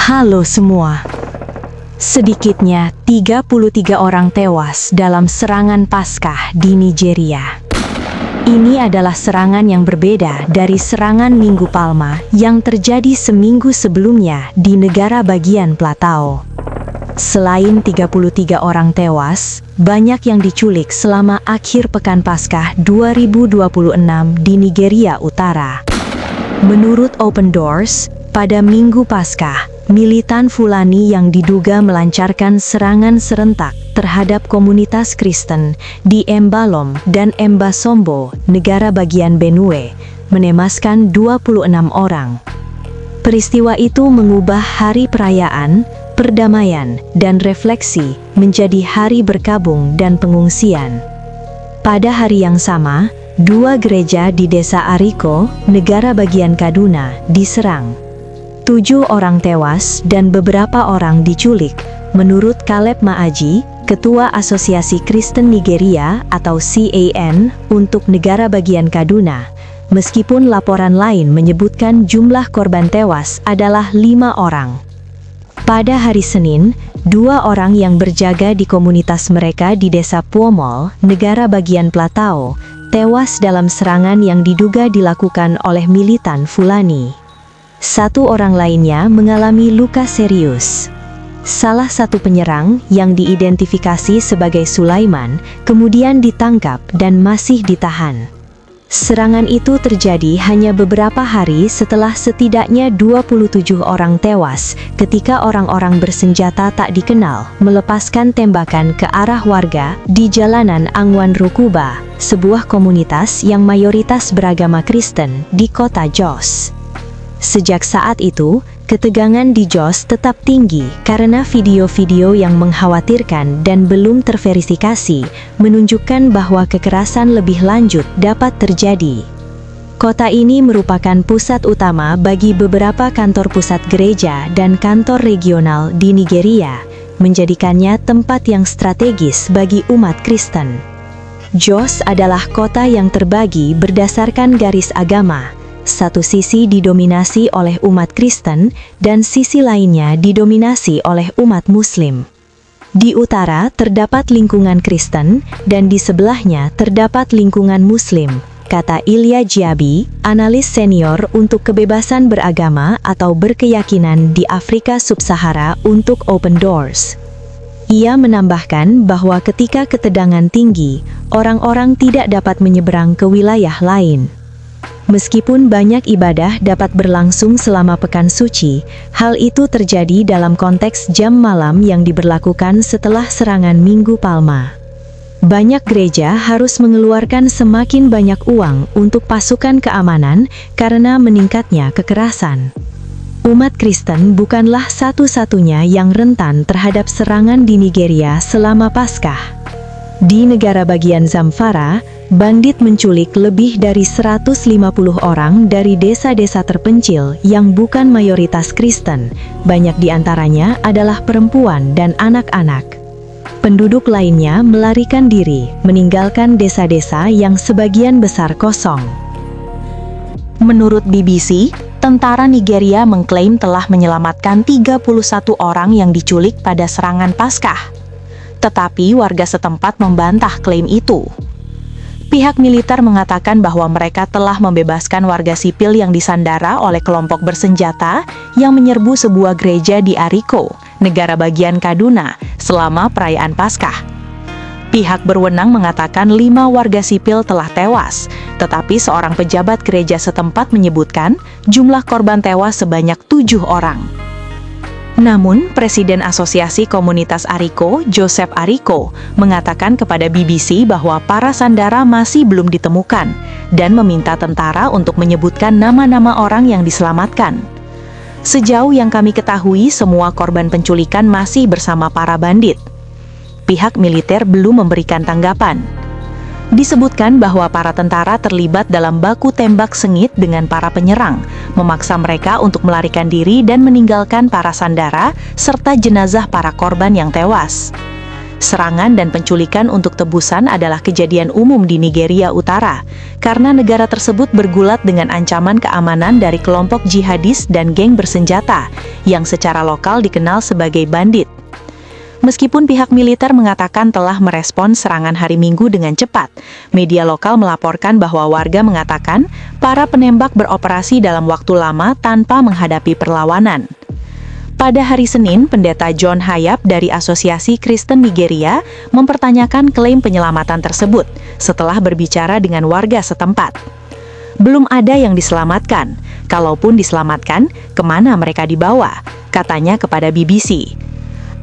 Halo semua. Sedikitnya 33 orang tewas dalam serangan Paskah di Nigeria. Ini adalah serangan yang berbeda dari serangan Minggu Palma yang terjadi seminggu sebelumnya di negara bagian Plateau. Selain 33 orang tewas, banyak yang diculik selama akhir pekan Paskah 2026 di Nigeria Utara. Menurut Open Doors, pada Minggu Paskah, militan Fulani yang diduga melancarkan serangan serentak terhadap komunitas Kristen di Embalom dan Embasombo, negara bagian Benue, menewaskan 26 orang. Peristiwa itu mengubah hari perayaan, perdamaian, dan refleksi menjadi hari berkabung dan pengungsian. Pada hari yang sama, 2 gereja di desa Ariko, negara bagian Kaduna, diserang. 7 orang tewas dan beberapa orang diculik, menurut Caleb Maaji, Ketua Asosiasi Kristen Nigeria atau CAN untuk negara bagian Kaduna, meskipun laporan lain menyebutkan jumlah korban tewas adalah 5 orang. Pada hari Senin, 2 orang yang berjaga di komunitas mereka di desa Puomol, negara bagian Plateau, tewas dalam serangan yang diduga dilakukan oleh militan Fulani. 1 orang lainnya mengalami luka serius. Salah satu penyerang yang diidentifikasi sebagai Sulaiman kemudian ditangkap dan masih ditahan. Serangan itu terjadi hanya beberapa hari setelah setidaknya 27 orang tewas ketika orang-orang bersenjata tak dikenal melepaskan tembakan ke arah warga di jalanan Angwan Rukuba, sebuah komunitas yang mayoritas beragama Kristen di kota Jos. Sejak saat itu, ketegangan di Jos tetap tinggi karena video-video yang mengkhawatirkan dan belum terverifikasi menunjukkan bahwa kekerasan lebih lanjut dapat terjadi. Kota ini merupakan pusat utama bagi beberapa kantor pusat gereja dan kantor regional di Nigeria, menjadikannya tempat yang strategis bagi umat Kristen. Jos adalah kota yang terbagi berdasarkan garis agama. Satu sisi didominasi oleh umat Kristen dan sisi lainnya didominasi oleh umat Muslim. Di utara terdapat lingkungan Kristen dan di sebelahnya terdapat lingkungan Muslim, kata Ilya Jiabi, analis senior untuk kebebasan beragama atau berkeyakinan di Afrika Sub-Sahara untuk Open Doors. Ia menambahkan bahwa ketika ketegangan tinggi, orang-orang tidak dapat menyeberang ke wilayah lain. Meskipun banyak ibadah dapat berlangsung selama pekan suci, hal itu terjadi dalam konteks jam malam yang diberlakukan setelah serangan Minggu Palma. Banyak gereja harus mengeluarkan semakin banyak uang untuk pasukan keamanan karena meningkatnya kekerasan. Umat Kristen bukanlah satu-satunya yang rentan terhadap serangan di Nigeria selama Paskah. Di negara bagian Zamfara, bandit menculik lebih dari 150 orang dari desa-desa terpencil yang bukan mayoritas Kristen. Banyak di antaranya adalah perempuan dan anak-anak. Penduduk lainnya melarikan diri, meninggalkan desa-desa yang sebagian besar kosong. Menurut BBC, tentara Nigeria mengklaim telah menyelamatkan 31 orang yang diculik pada serangan Paskah. Tetapi warga setempat membantah klaim itu. Pihak militer mengatakan bahwa mereka telah membebaskan warga sipil yang disandara oleh kelompok bersenjata yang menyerbu sebuah gereja di Ariko, negara bagian Kaduna, selama perayaan Paskah. Pihak berwenang mengatakan 5 warga sipil telah tewas, tetapi seorang pejabat gereja setempat menyebutkan jumlah korban tewas sebanyak 7 orang. Namun, Presiden Asosiasi Komunitas Ariko, Joseph Ariko, mengatakan kepada BBC bahwa para sandera masih belum ditemukan dan meminta tentara untuk menyebutkan nama-nama orang yang diselamatkan. Sejauh yang kami ketahui, semua korban penculikan masih bersama para bandit. Pihak militer belum memberikan tanggapan. Disebutkan bahwa para tentara terlibat dalam baku tembak sengit dengan para penyerang, memaksa mereka untuk melarikan diri dan meninggalkan para sandera serta jenazah para korban yang tewas. Serangan dan penculikan untuk tebusan adalah kejadian umum di Nigeria Utara, karena negara tersebut bergulat dengan ancaman keamanan dari kelompok jihadis dan geng bersenjata, yang secara lokal dikenal sebagai bandit. Meskipun pihak militer mengatakan telah merespons serangan hari Minggu dengan cepat, media lokal melaporkan bahwa warga mengatakan para penembak beroperasi dalam waktu lama tanpa menghadapi perlawanan. Pada hari Senin, Pendeta John Hayab dari Asosiasi Kristen Nigeria mempertanyakan klaim penyelamatan tersebut setelah berbicara dengan warga setempat. Belum ada yang diselamatkan. Kalaupun diselamatkan, kemana mereka dibawa? Katanya kepada BBC.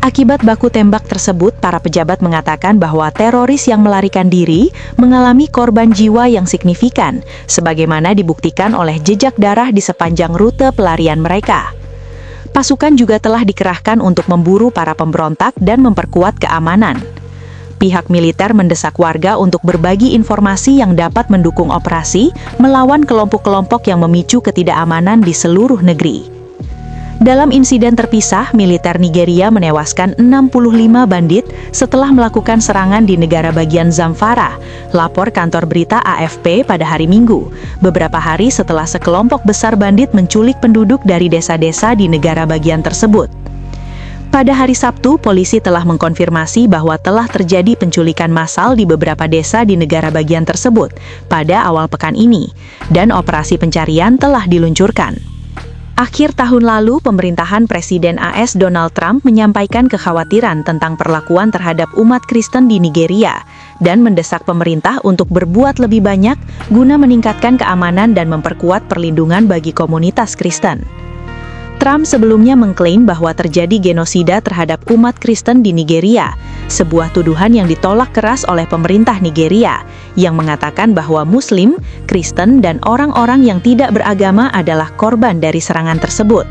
Akibat baku tembak tersebut, para pejabat mengatakan bahwa teroris yang melarikan diri mengalami korban jiwa yang signifikan, sebagaimana dibuktikan oleh jejak darah di sepanjang rute pelarian mereka. Pasukan juga telah dikerahkan untuk memburu para pemberontak dan memperkuat keamanan. Pihak militer mendesak warga untuk berbagi informasi yang dapat mendukung operasi melawan kelompok-kelompok yang memicu ketidakamanan di seluruh negeri. Dalam insiden terpisah, militer Nigeria menewaskan 65 bandit setelah melakukan serangan di negara bagian Zamfara, lapor kantor berita AFP pada hari Minggu, beberapa hari setelah sekelompok besar bandit menculik penduduk dari desa-desa di negara bagian tersebut. Pada hari Sabtu, polisi telah mengkonfirmasi bahwa telah terjadi penculikan massal di beberapa desa di negara bagian tersebut pada awal pekan ini, dan operasi pencarian telah diluncurkan. Akhir tahun lalu, pemerintahan Presiden AS Donald Trump menyampaikan kekhawatiran tentang perlakuan terhadap umat Kristen di Nigeria dan mendesak pemerintah untuk berbuat lebih banyak guna meningkatkan keamanan dan memperkuat perlindungan bagi komunitas Kristen. Trump sebelumnya mengklaim bahwa terjadi genosida terhadap umat Kristen di Nigeria, sebuah tuduhan yang ditolak keras oleh pemerintah Nigeria, yang mengatakan bahwa Muslim, Kristen, dan orang-orang yang tidak beragama adalah korban dari serangan tersebut.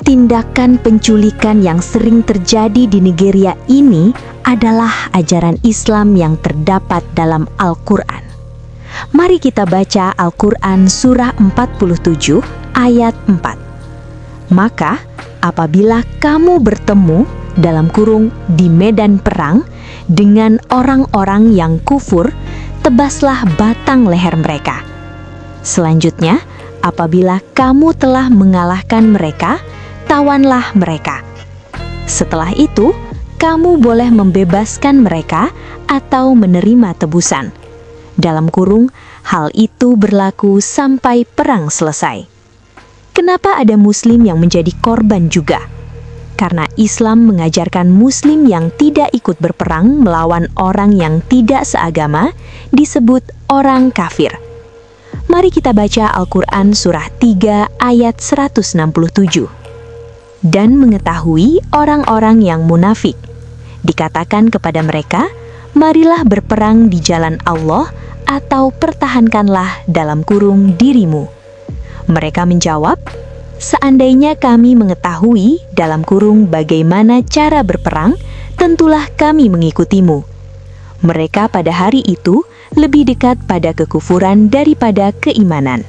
Tindakan penculikan yang sering terjadi di Nigeria ini adalah ajaran Islam yang terdapat dalam Al-Quran. Mari kita baca Al-Quran Surah 47 ayat 4. Maka, apabila kamu bertemu dalam kurung di medan perang dengan orang-orang yang kufur, tebaslah batang leher mereka. Selanjutnya, apabila kamu telah mengalahkan mereka, tawanlah mereka. Setelah itu, kamu boleh membebaskan mereka atau menerima tebusan. Dalam kurung, hal itu berlaku sampai perang selesai. Kenapa ada Muslim yang menjadi korban juga? Karena Islam mengajarkan Muslim yang tidak ikut berperang melawan orang yang tidak seagama disebut orang kafir. Mari kita baca Al-Quran Surah 3 ayat 167. Dan mengetahui orang-orang yang munafik. Dikatakan kepada mereka, marilah berperang di jalan Allah atau pertahankanlah dalam kurung dirimu. Mereka menjawab, seandainya kami mengetahui dalam kurung bagaimana cara berperang, tentulah kami mengikutimu. Mereka pada hari itu lebih dekat pada kekufuran daripada keimanan.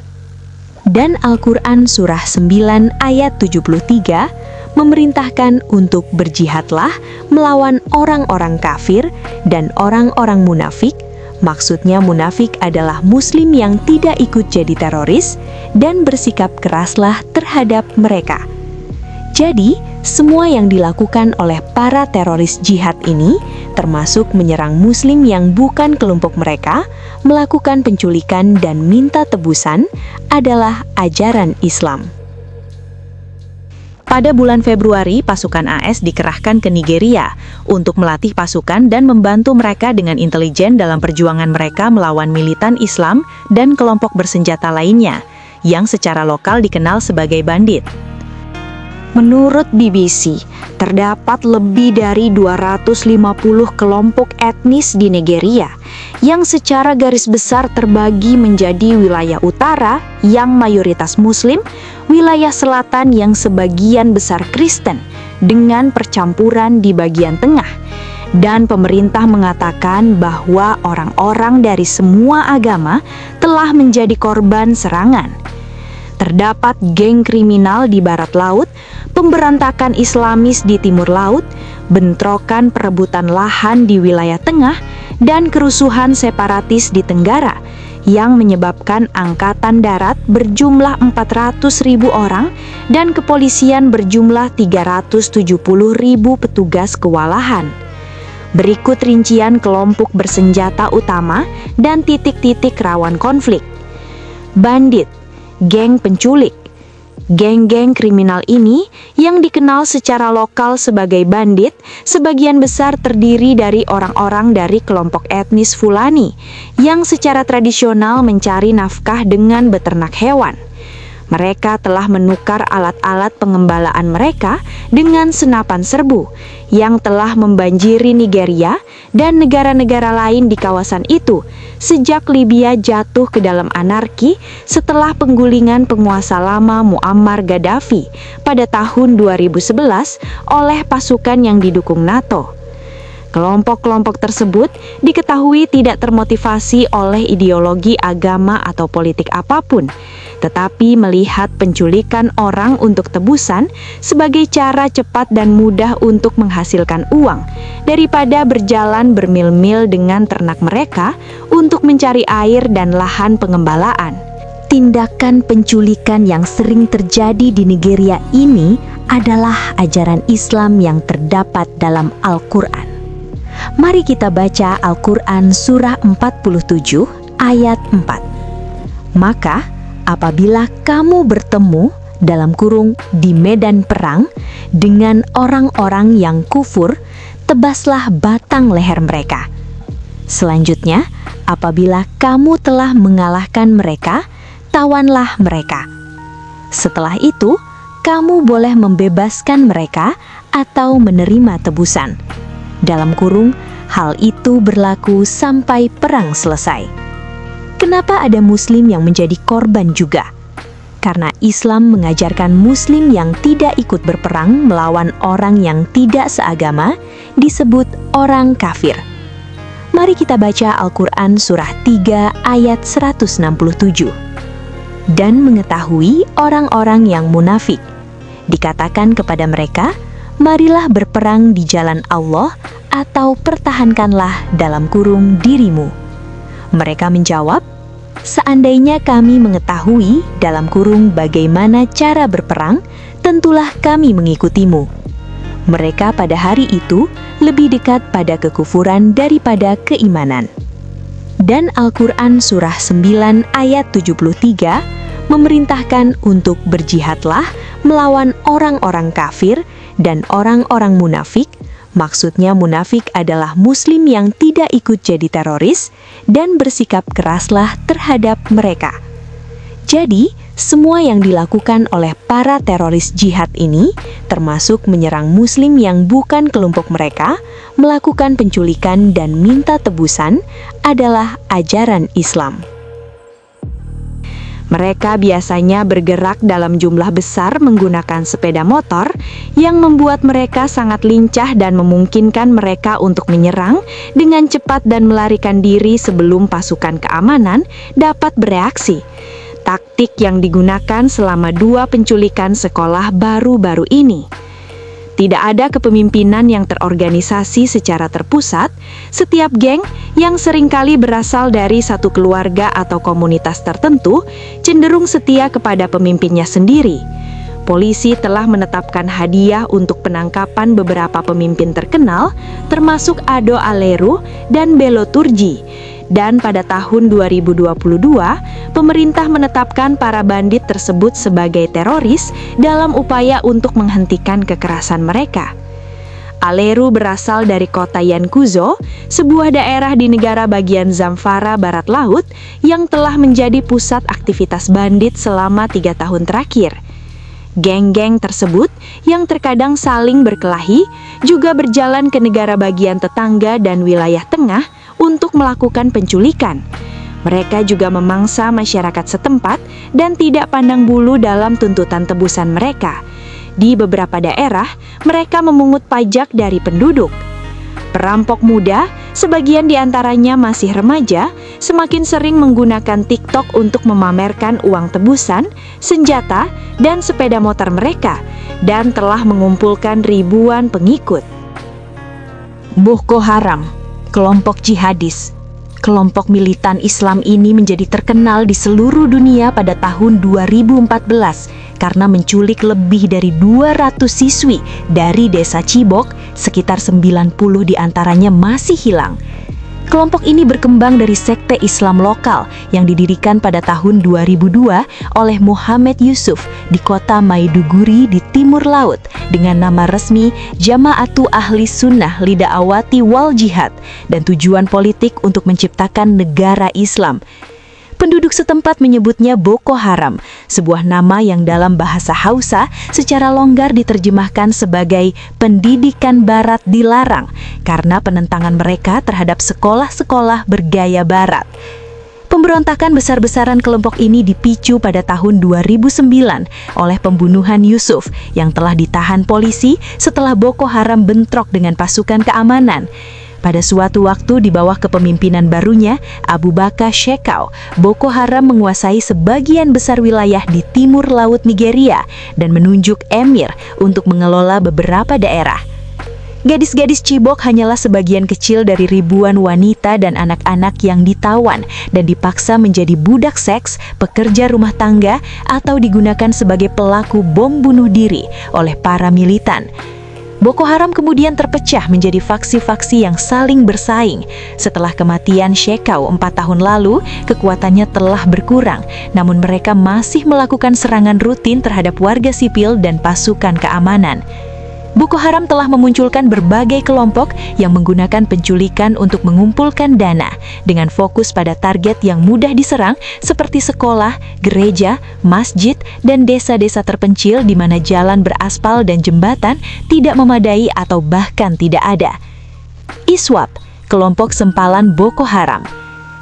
Dan Al-Quran Surah 9 ayat 73 memerintahkan untuk berjihadlah melawan orang-orang kafir dan orang-orang munafik. Maksudnya munafik adalah Muslim yang tidak ikut jadi teroris dan bersikap keraslah terhadap mereka. Jadi, semua yang dilakukan oleh para teroris jihad ini, termasuk menyerang Muslim yang bukan kelompok mereka, melakukan penculikan dan minta tebusan, adalah ajaran Islam. Pada bulan Februari, pasukan AS dikerahkan ke Nigeria untuk melatih pasukan dan membantu mereka dengan intelijen dalam perjuangan mereka melawan militan Islam dan kelompok bersenjata lainnya, yang secara lokal dikenal sebagai bandit. Menurut BBC, terdapat lebih dari 250 kelompok etnis di Nigeria yang secara garis besar terbagi menjadi wilayah utara yang mayoritas Muslim, wilayah selatan yang sebagian besar Kristen dengan percampuran di bagian tengah, dan pemerintah mengatakan bahwa orang-orang dari semua agama telah menjadi korban serangan. Terdapat geng kriminal di barat laut, pemberontakan Islamis di timur laut, bentrokan perebutan lahan di wilayah tengah, dan kerusuhan separatis di Tenggara yang menyebabkan angkatan darat berjumlah 400.000 orang dan kepolisian berjumlah 370.000 petugas kewalahan. Berikut rincian kelompok bersenjata utama dan titik-titik rawan konflik. Bandit, geng penculik. Geng-geng kriminal ini yang dikenal secara lokal sebagai bandit, sebagian besar terdiri dari orang-orang dari kelompok etnis Fulani yang secara tradisional mencari nafkah dengan beternak hewan. Mereka telah menukar alat-alat pengembalaan mereka dengan senapan serbu yang telah membanjiri Nigeria dan negara-negara lain di kawasan itu sejak Libya jatuh ke dalam anarki setelah penggulingan penguasa lama Muammar Gaddafi pada tahun 2011 oleh pasukan yang didukung NATO. Kelompok-kelompok tersebut diketahui tidak termotivasi oleh ideologi agama atau politik apapun, tetapi melihat penculikan orang untuk tebusan sebagai cara cepat dan mudah untuk menghasilkan uang, daripada berjalan bermil-mil dengan ternak mereka untuk mencari air dan lahan pengembalaan. Tindakan penculikan yang sering terjadi di Nigeria ini adalah ajaran Islam yang terdapat dalam Al-Quran. Mari kita baca Al-Quran surah 47 ayat 4. Maka apabila kamu bertemu dalam kurung di medan perang dengan orang-orang yang kufur, tebaslah batang leher mereka. Selanjutnya, apabila kamu telah mengalahkan mereka, tawanlah mereka. Setelah itu, kamu boleh membebaskan mereka atau menerima tebusan. Dalam kurung, hal itu berlaku sampai perang selesai. Kenapa ada muslim yang menjadi korban juga? Karena Islam mengajarkan muslim yang tidak ikut berperang melawan orang yang tidak seagama disebut orang kafir. Mari kita baca Al-Quran surah 3 ayat 167. Dan mengetahui orang-orang yang munafik. Dikatakan kepada mereka, marilah berperang di jalan Allah atau pertahankanlah dalam kurung dirimu. Mereka menjawab, seandainya kami mengetahui dalam kurung bagaimana cara berperang, tentulah kami mengikutimu. Mereka pada hari itu lebih dekat pada kekufuran daripada keimanan. Dan Al-Quran surah 9 ayat 73 memerintahkan untuk berjihadlah melawan orang-orang kafir dan orang-orang munafik. Maksudnya munafik adalah muslim yang tidak ikut jadi teroris dan bersikap keraslah terhadap mereka. Jadi, semua yang dilakukan oleh para teroris jihad ini, termasuk menyerang muslim yang bukan kelompok mereka, melakukan penculikan dan minta tebusan, adalah ajaran Islam. Mereka biasanya bergerak dalam jumlah besar menggunakan sepeda motor yang membuat mereka sangat lincah dan memungkinkan mereka untuk menyerang dengan cepat dan melarikan diri sebelum pasukan keamanan dapat bereaksi. Taktik yang digunakan selama 2 penculikan sekolah baru-baru ini. Tidak ada kepemimpinan yang terorganisasi secara terpusat. Setiap geng yang seringkali berasal dari satu keluarga atau komunitas tertentu cenderung setia kepada pemimpinnya sendiri. Polisi telah menetapkan hadiah untuk penangkapan beberapa pemimpin terkenal, termasuk Ado Aleru dan Bello Turji. Dan pada tahun 2022, pemerintah menetapkan para bandit tersebut sebagai teroris dalam upaya untuk menghentikan kekerasan mereka. Aleru berasal dari kota Yankuzo, sebuah daerah di negara bagian Zamfara Barat Laut yang telah menjadi pusat aktivitas bandit selama 3 tahun terakhir. Geng-geng tersebut yang terkadang saling berkelahi juga berjalan ke negara bagian tetangga dan wilayah tengah untuk melakukan penculikan. Mereka juga memangsa masyarakat setempat dan tidak pandang bulu dalam tuntutan tebusan mereka. Di beberapa daerah, mereka memungut pajak dari penduduk. Perampok muda, sebagian di antaranya masih remaja, semakin sering menggunakan TikTok untuk memamerkan uang tebusan, senjata, dan sepeda motor mereka, dan telah mengumpulkan ribuan pengikut. Boko Haram, kelompok jihadis. Kelompok militan Islam ini menjadi terkenal di seluruh dunia pada tahun 2014 karena menculik lebih dari 200 siswi dari desa Chibok, sekitar 90 diantaranya masih hilang. Kelompok ini berkembang dari sekte Islam lokal yang didirikan pada tahun 2002 oleh Muhammad Yusuf di kota Maiduguri di timur laut dengan nama resmi Jama'atu Ahli Sunnah Lida'awati Wal Jihad dan tujuan politik untuk menciptakan negara Islam. Penduduk setempat menyebutnya Boko Haram, sebuah nama yang dalam bahasa Hausa secara longgar diterjemahkan sebagai pendidikan barat dilarang karena penentangan mereka terhadap sekolah-sekolah bergaya barat. Pemberontakan besar-besaran kelompok ini dipicu pada tahun 2009 oleh pembunuhan Yusuf yang telah ditahan polisi setelah Boko Haram bentrok dengan pasukan keamanan. Pada suatu waktu di bawah kepemimpinan barunya, Abu Bakar Shekau, Boko Haram menguasai sebagian besar wilayah di timur laut Nigeria dan menunjuk emir untuk mengelola beberapa daerah. Gadis-gadis Chibok hanyalah sebagian kecil dari ribuan wanita dan anak-anak yang ditawan dan dipaksa menjadi budak seks, pekerja rumah tangga, atau digunakan sebagai pelaku bom bunuh diri oleh para militan. Boko Haram kemudian terpecah menjadi faksi-faksi yang saling bersaing. Setelah kematian Shekau 4 tahun lalu, kekuatannya telah berkurang, namun mereka masih melakukan serangan rutin terhadap warga sipil dan pasukan keamanan. Boko Haram telah memunculkan berbagai kelompok yang menggunakan penculikan untuk mengumpulkan dana dengan fokus pada target yang mudah diserang seperti sekolah, gereja, masjid, dan desa-desa terpencil di mana jalan beraspal dan jembatan tidak memadai atau bahkan tidak ada. ISWAP, kelompok sempalan Boko Haram.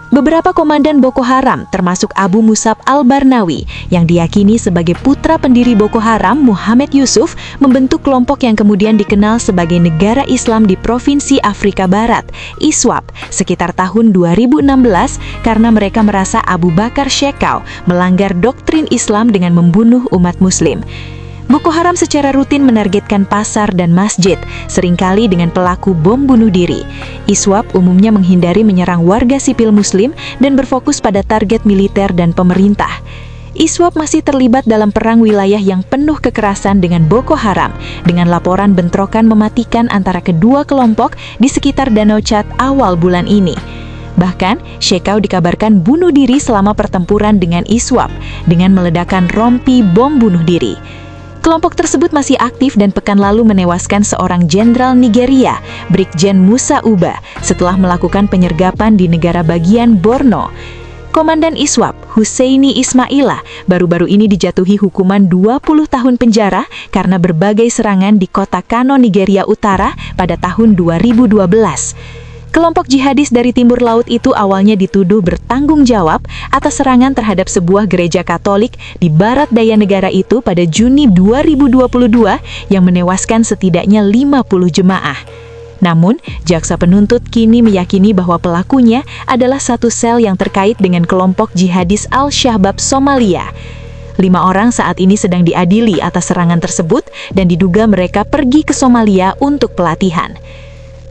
Beberapa komandan Boko Haram, termasuk Abu Musab al-Barnawi, yang diyakini sebagai putra pendiri Boko Haram, Muhammad Yusuf, membentuk kelompok yang kemudian dikenal sebagai Negara Islam di Provinsi Afrika Barat, ISWAP, sekitar tahun 2016 karena mereka merasa Abu Bakar Shekau melanggar doktrin Islam dengan membunuh umat Muslim. Boko Haram secara rutin menargetkan pasar dan masjid, seringkali dengan pelaku bom bunuh diri. ISWAP umumnya menghindari menyerang warga sipil Muslim dan berfokus pada target militer dan pemerintah. ISWAP masih terlibat dalam perang wilayah yang penuh kekerasan dengan Boko Haram, dengan laporan bentrokan mematikan antara kedua kelompok di sekitar Danau Chad awal bulan ini. Bahkan, Shekau dikabarkan bunuh diri selama pertempuran dengan ISWAP dengan meledakkan rompi bom bunuh diri. Kelompok tersebut masih aktif dan pekan lalu menewaskan seorang jenderal Nigeria, Brigjen Musa Uba, setelah melakukan penyergapan di negara bagian Borno. Komandan ISWAP, Husseini Ismaila, baru-baru ini dijatuhi hukuman 20 tahun penjara karena berbagai serangan di kota Kano, Nigeria Utara pada tahun 2012. Kelompok jihadis dari timur laut itu awalnya dituduh bertanggung jawab atas serangan terhadap sebuah gereja Katolik di barat daya negara itu pada Juni 2022 yang menewaskan setidaknya 50 jemaah. Namun, jaksa penuntut kini meyakini bahwa pelakunya adalah satu sel yang terkait dengan kelompok jihadis Al-Shabaab Somalia. 5 orang saat ini sedang diadili atas serangan tersebut dan diduga mereka pergi ke Somalia untuk pelatihan.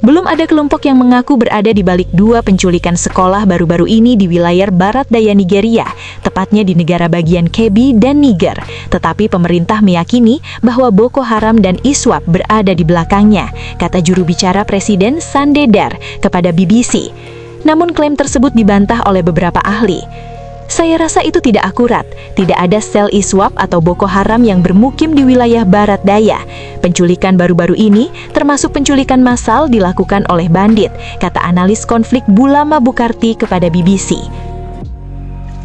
Belum ada kelompok yang mengaku berada di balik 2 penculikan sekolah baru-baru ini di wilayah barat daya Nigeria, tepatnya di negara bagian Kebbi dan Niger. Tetapi pemerintah meyakini bahwa Boko Haram dan ISWAP berada di belakangnya, kata juru bicara Presiden Sande Dar kepada BBC. Namun klaim tersebut dibantah oleh beberapa ahli. Saya rasa itu tidak akurat. Tidak ada sel ISWAP atau Boko Haram yang bermukim di wilayah barat daya. Penculikan baru-baru ini, termasuk penculikan massal, dilakukan oleh bandit, kata analis konflik Bulama Bukarti kepada BBC.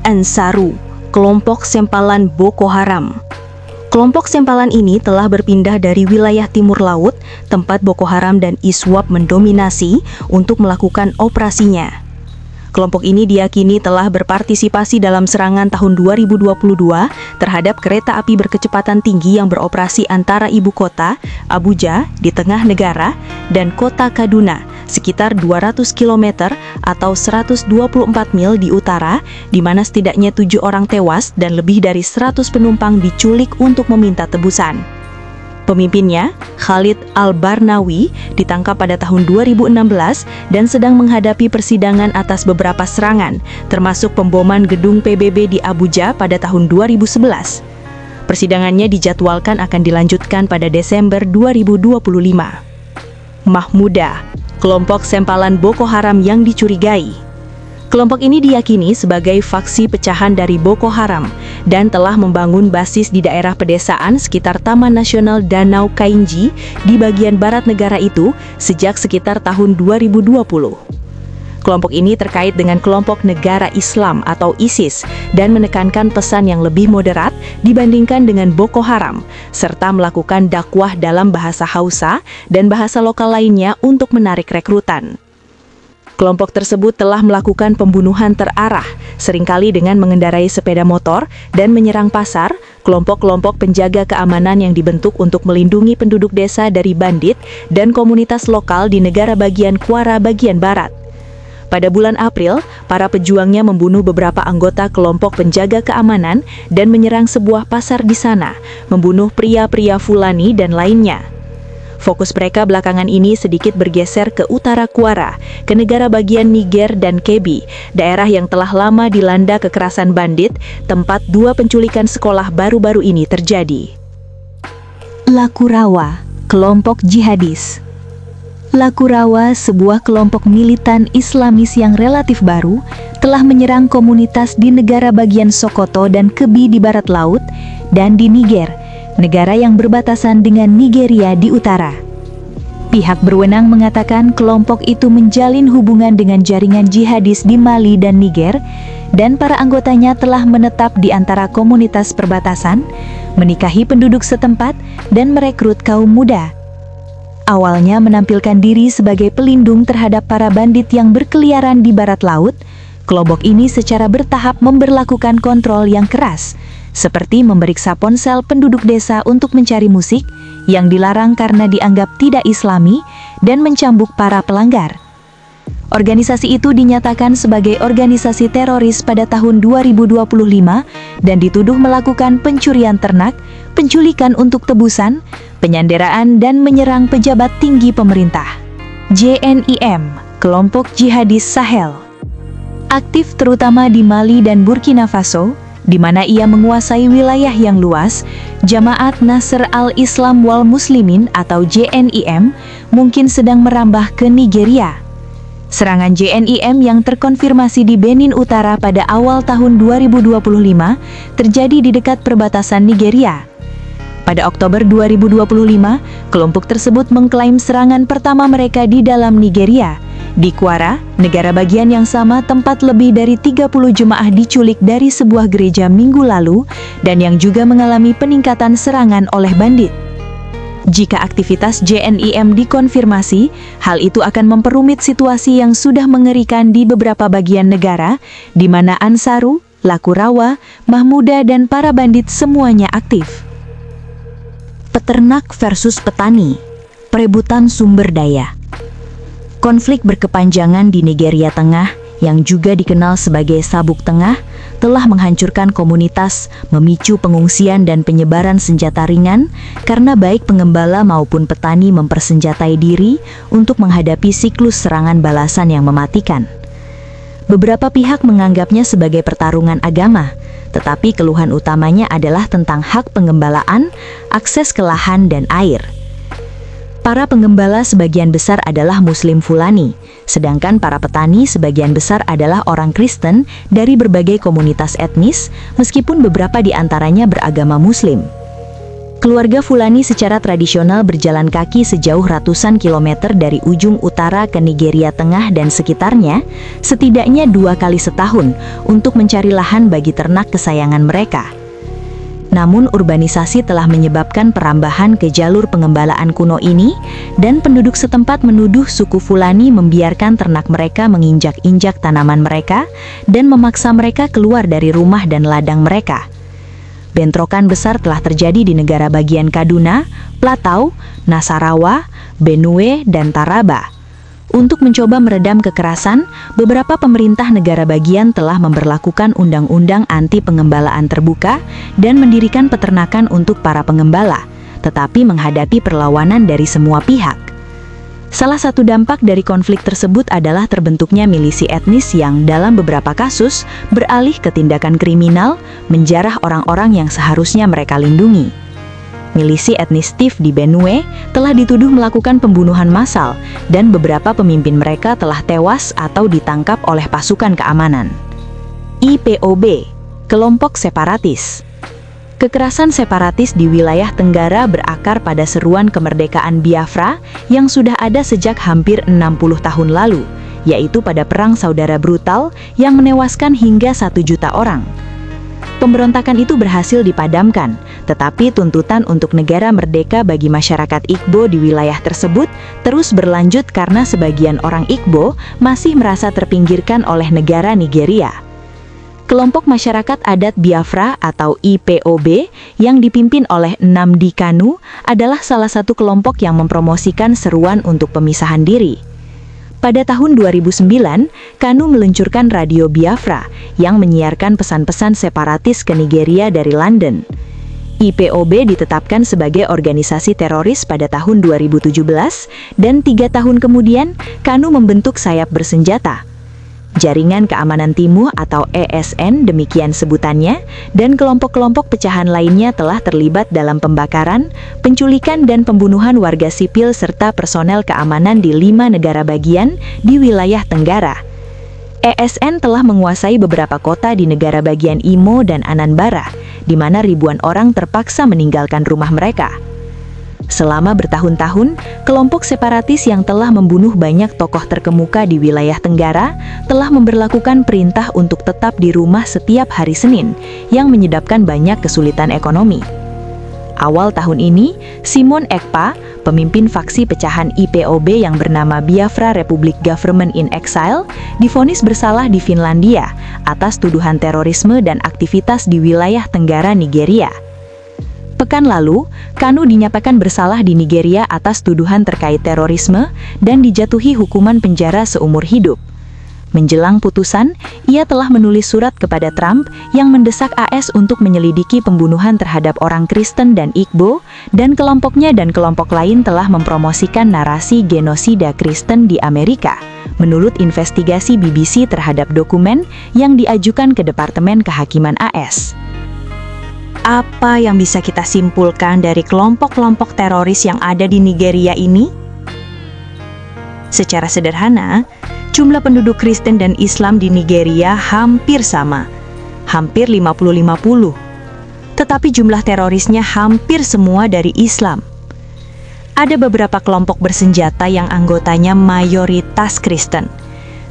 Ansaru, kelompok sempalan Boko Haram. Kelompok sempalan ini telah berpindah dari wilayah timur laut, tempat Boko Haram dan ISWAP mendominasi, untuk melakukan operasinya. Kelompok ini diyakini telah berpartisipasi dalam serangan tahun 2022 terhadap kereta api berkecepatan tinggi yang beroperasi antara ibu kota, Abuja, di tengah negara, dan kota Kaduna, sekitar 200 km atau 124 mil di utara, di mana setidaknya 7 orang tewas dan lebih dari 100 penumpang diculik untuk meminta tebusan. Pemimpinnya, Khalid Al-Barnawi, ditangkap pada tahun 2016 dan sedang menghadapi persidangan atas beberapa serangan, termasuk pemboman gedung PBB di Abuja pada tahun 2011. Persidangannya dijadwalkan akan dilanjutkan pada Desember 2025. Mahmuda, kelompok sempalan Boko Haram yang dicurigai. Kelompok ini diyakini sebagai faksi pecahan dari Boko Haram dan telah membangun basis di daerah pedesaan sekitar Taman Nasional Danau Kainji di bagian barat negara itu sejak sekitar tahun 2020. Kelompok ini terkait dengan kelompok negara Islam atau ISIS dan menekankan pesan yang lebih moderat dibandingkan dengan Boko Haram, serta melakukan dakwah dalam bahasa Hausa dan bahasa lokal lainnya untuk menarik rekrutan. Kelompok tersebut telah melakukan pembunuhan terarah, seringkali dengan mengendarai sepeda motor dan menyerang pasar, kelompok-kelompok penjaga keamanan yang dibentuk untuk melindungi penduduk desa dari bandit dan komunitas lokal di negara bagian Kwara bagian barat. Pada bulan April, para pejuangnya membunuh beberapa anggota kelompok penjaga keamanan dan menyerang sebuah pasar di sana, membunuh pria-pria Fulani dan lainnya. Fokus mereka belakangan ini sedikit bergeser ke utara Kwara, ke negara bagian Niger dan Kebbi, daerah yang telah lama dilanda kekerasan bandit, tempat 2 penculikan sekolah baru-baru ini terjadi. Lakurawa, kelompok jihadis. Lakurawa, sebuah kelompok militan Islamis yang relatif baru, telah menyerang komunitas di negara bagian Sokoto dan Kebbi di barat laut, dan di Niger, negara yang berbatasan dengan Nigeria di utara. Pihak berwenang mengatakan kelompok itu menjalin hubungan dengan jaringan jihadis di Mali dan Niger, dan para anggotanya telah menetap di antara komunitas perbatasan, menikahi penduduk setempat, dan merekrut kaum muda. Awalnya menampilkan diri sebagai pelindung terhadap para bandit yang berkeliaran di barat laut, kelompok ini secara bertahap memberlakukan kontrol yang keras, seperti memeriksa ponsel penduduk desa untuk mencari musik yang dilarang karena dianggap tidak islami dan mencambuk para pelanggar. Organisasi itu dinyatakan sebagai organisasi teroris pada tahun 2025 dan dituduh melakukan pencurian ternak, penculikan untuk tebusan, penyanderaan dan menyerang pejabat tinggi pemerintah. JNIM, kelompok jihadis Sahel. Aktif terutama di Mali dan Burkina Faso, di mana ia menguasai wilayah yang luas, Jamaat Nasr al-Islam wal Muslimin atau JNIM mungkin sedang merambah ke Nigeria. Serangan JNIM yang terkonfirmasi di Benin Utara pada awal tahun 2025 terjadi di dekat perbatasan Nigeria. Pada Oktober 2025, kelompok tersebut mengklaim serangan pertama mereka di dalam Nigeria. Di Kwara, negara bagian yang sama tempat lebih dari 30 jemaah diculik dari sebuah gereja minggu lalu dan yang juga mengalami peningkatan serangan oleh bandit. Jika aktivitas JNIM dikonfirmasi, hal itu akan memperumit situasi yang sudah mengerikan di beberapa bagian negara, di mana Ansaru, Lakurawa, Mahmuda, dan para bandit semuanya aktif. Peternak versus petani, perebutan sumber daya. Konflik berkepanjangan di Nigeria Tengah, yang juga dikenal sebagai Sabuk Tengah, telah menghancurkan komunitas, memicu pengungsian dan penyebaran senjata ringan, karena baik pengembala maupun petani mempersenjatai diri untuk menghadapi siklus serangan balasan yang mematikan. Beberapa pihak menganggapnya sebagai pertarungan agama, tetapi keluhan utamanya adalah tentang hak pengembalaan, akses ke lahan dan air. Para pengembala sebagian besar adalah Muslim Fulani, sedangkan para petani sebagian besar adalah orang Kristen dari berbagai komunitas etnis, meskipun beberapa di antaranya beragama Muslim. Keluarga Fulani secara tradisional berjalan kaki sejauh ratusan kilometer dari ujung utara ke Nigeria Tengah dan sekitarnya, setidaknya 2 kali setahun untuk mencari lahan bagi ternak kesayangan mereka. Namun urbanisasi telah menyebabkan perambahan ke jalur pengembalaan kuno ini, dan penduduk setempat menuduh suku Fulani membiarkan ternak mereka menginjak-injak tanaman mereka dan memaksa mereka keluar dari rumah dan ladang mereka. Bentrokan besar telah terjadi di negara bagian Kaduna, Plateau, Nasarawa, Benue, dan Taraba. Untuk mencoba meredam kekerasan, beberapa pemerintah negara bagian telah memberlakukan undang-undang anti pengembalaan terbuka dan mendirikan peternakan untuk para pengembala, tetapi menghadapi perlawanan dari semua pihak. Salah satu dampak dari konflik tersebut adalah terbentuknya milisi etnis yang dalam beberapa kasus beralih ke tindakan kriminal, menjarah orang-orang yang seharusnya mereka lindungi. Milisi etnis Tiv di Benue telah dituduh melakukan pembunuhan massal dan beberapa pemimpin mereka telah tewas atau ditangkap oleh pasukan keamanan. IPOB, kelompok separatis. Kekerasan separatis di wilayah Tenggara berakar pada seruan kemerdekaan Biafra yang sudah ada sejak hampir 60 tahun lalu, yaitu pada Perang Saudara Brutal yang menewaskan hingga 1 juta orang. Pemberontakan itu berhasil dipadamkan, tetapi tuntutan untuk negara merdeka bagi masyarakat Igbo di wilayah tersebut terus berlanjut karena sebagian orang Igbo masih merasa terpinggirkan oleh negara Nigeria. Kelompok masyarakat adat Biafra atau IPOB yang dipimpin oleh Nnamdi Kanu adalah salah satu kelompok yang mempromosikan seruan untuk pemisahan diri. Pada tahun 2009, Kanu meluncurkan Radio Biafra yang menyiarkan pesan-pesan separatis ke Nigeria dari London. IPOB ditetapkan sebagai organisasi teroris pada tahun 2017 dan 3 tahun kemudian Kanu membentuk sayap bersenjata. Jaringan Keamanan Timur atau ESN demikian sebutannya, dan kelompok-kelompok pecahan lainnya telah terlibat dalam pembakaran, penculikan dan pembunuhan warga sipil serta personel keamanan di 5 negara bagian di wilayah Tenggara. ESN telah menguasai beberapa kota di negara bagian Imo dan Anambra, di mana ribuan orang terpaksa meninggalkan rumah mereka. Selama bertahun-tahun, kelompok separatis yang telah membunuh banyak tokoh terkemuka di wilayah Tenggara telah memberlakukan perintah untuk tetap di rumah setiap hari Senin, yang menyebabkan banyak kesulitan ekonomi. Awal tahun ini, Simon Ekpa, pemimpin faksi pecahan IPOB yang bernama Biafra Republic Government in Exile, divonis bersalah di Finlandia atas tuduhan terorisme dan aktivitas di wilayah Tenggara Nigeria. Pekan lalu, Kanu dinyatakan bersalah di Nigeria atas tuduhan terkait terorisme dan dijatuhi hukuman penjara seumur hidup. Menjelang putusan, ia telah menulis surat kepada Trump yang mendesak AS untuk menyelidiki pembunuhan terhadap orang Kristen dan Igbo, dan kelompoknya dan kelompok lain telah mempromosikan narasi genosida Kristen di Amerika, menurut investigasi BBC terhadap dokumen yang diajukan ke Departemen Kehakiman AS. Apa yang bisa kita simpulkan dari kelompok-kelompok teroris yang ada di Nigeria ini? Secara sederhana, jumlah penduduk Kristen dan Islam di Nigeria hampir sama, hampir 50-50. Tetapi jumlah terorisnya hampir semua dari Islam. Ada beberapa kelompok bersenjata yang anggotanya mayoritas Kristen,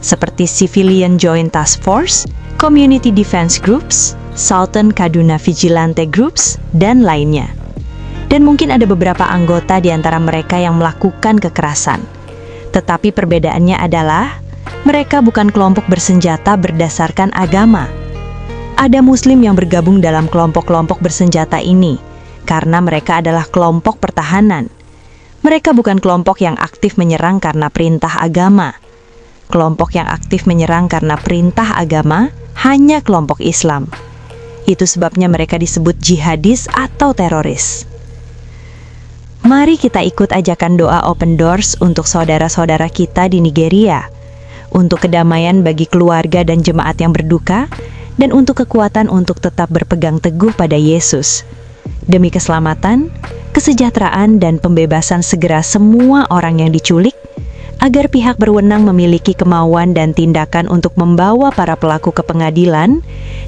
seperti Civilian Joint Task Force, Community Defense Groups, Sultan Kaduna Vigilante Groups, dan lainnya. Dan mungkin ada beberapa anggota di antara mereka yang melakukan kekerasan. Tetapi perbedaannya adalah, mereka bukan kelompok bersenjata berdasarkan agama. Ada Muslim yang bergabung dalam kelompok-kelompok bersenjata ini, karena mereka adalah kelompok pertahanan. Mereka bukan kelompok yang aktif menyerang karena perintah agama. Kelompok yang aktif menyerang karena perintah agama hanya kelompok Islam. Itu sebabnya mereka disebut jihadis atau teroris. Mari kita ikut ajakan doa Open Doors untuk saudara-saudara kita di Nigeria, untuk kedamaian bagi keluarga dan jemaat yang berduka, dan untuk kekuatan untuk tetap berpegang teguh pada Yesus. Demi keselamatan, kesejahteraan dan pembebasan segera semua orang yang diculik, agar pihak berwenang memiliki kemauan dan tindakan untuk membawa para pelaku ke pengadilan,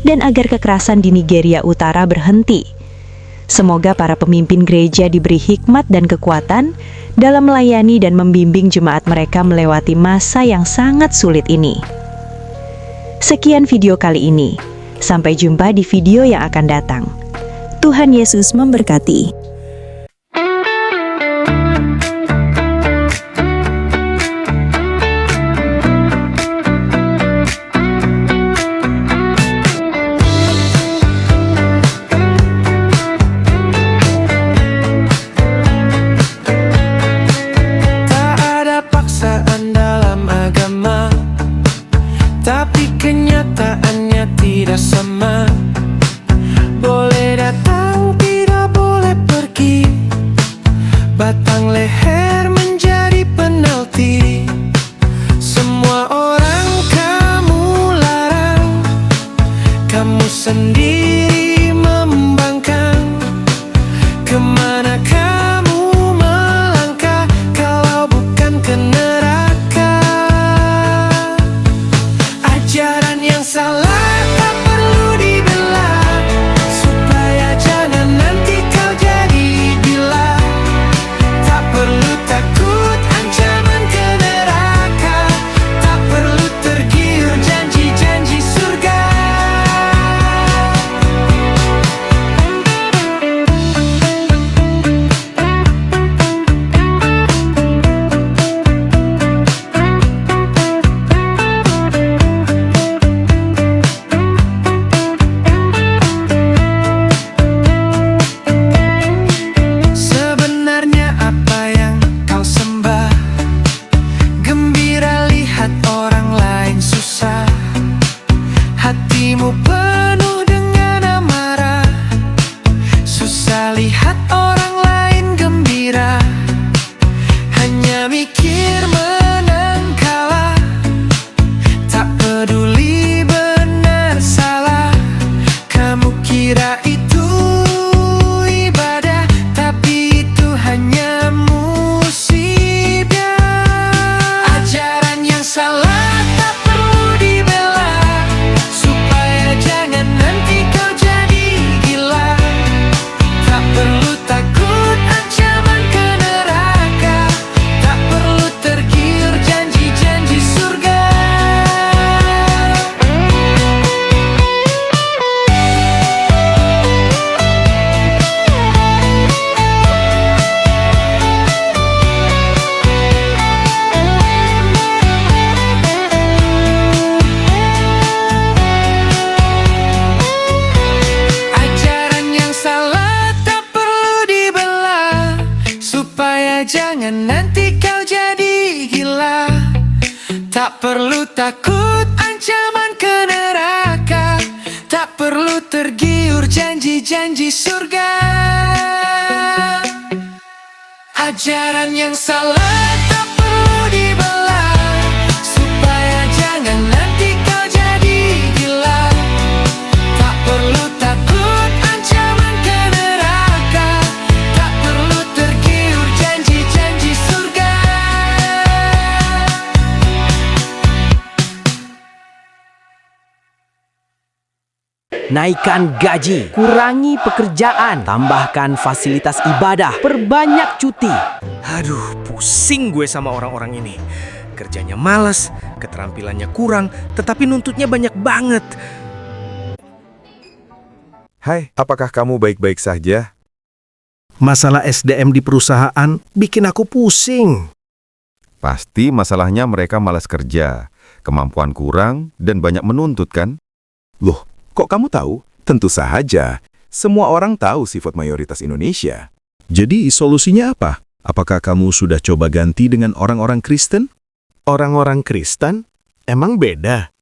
dan agar kekerasan di Nigeria Utara berhenti. Semoga para pemimpin gereja diberi hikmat dan kekuatan dalam melayani dan membimbing jemaat mereka melewati masa yang sangat sulit ini. Sekian video kali ini. Sampai jumpa di video yang akan datang. Tuhan Yesus memberkati. Tak ada paksaan dalam hanya mikir menang kalah, tak peduli benar salah. Kamu kira itu ibadah, tapi itu hanya musibah. Ajaran yang salah tak perlu dibela, supaya jangan nanti kau jadi gila. Tak perlu takut ancaman ke neraka, tak perlu tergiur janji-janji surga. Ajaran yang salah tak perlu dibela, supaya jangan nanti kau jadi gila. Tak perlu takut ancaman ke neraka, tak perlu tergiur janji-janji surga. Ajaran yang salah tak perlu dibela, supaya jangan nanti kau jadi gila. Tak perlu takut ancaman ke neraka, tak perlu tergiur janji-janji surga. Naikkan gaji, kurangi pekerjaan, tambahkan fasilitas ibadah, perbanyak cuti. Aduh, pusing gue sama orang-orang ini. Kerjanya malas, keterampilannya kurang, tetapi nuntutnya banyak banget. Hai, apakah kamu baik-baik saja? Masalah SDM di perusahaan bikin aku pusing. Pasti masalahnya mereka malas kerja, kemampuan kurang, dan banyak menuntut kan? Loh, kok kamu tahu? Tentu saja. Semua orang tahu sifat mayoritas Indonesia. Jadi solusinya apa? Apakah kamu sudah coba ganti dengan orang-orang Kristen? Orang-orang Kristen emang beda?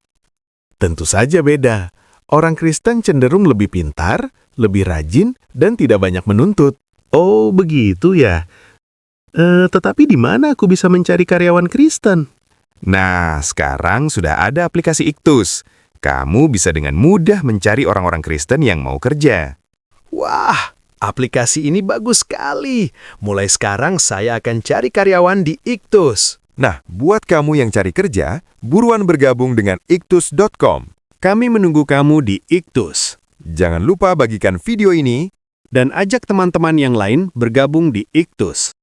Tentu saja beda. Orang Kristen cenderung lebih pintar, lebih rajin, dan tidak banyak menuntut. Oh, begitu ya. Tetapi di mana aku bisa mencari karyawan Kristen? Nah, sekarang sudah ada aplikasi Iktus. Kamu bisa dengan mudah mencari orang-orang Kristen yang mau kerja. Wah, aplikasi ini bagus sekali. Mulai sekarang saya akan cari karyawan di Iktus. Nah, buat kamu yang cari kerja, buruan bergabung dengan iktus.com. Kami menunggu kamu di Iktus. Jangan lupa bagikan video ini Dan ajak teman-teman yang lain bergabung di Iktus.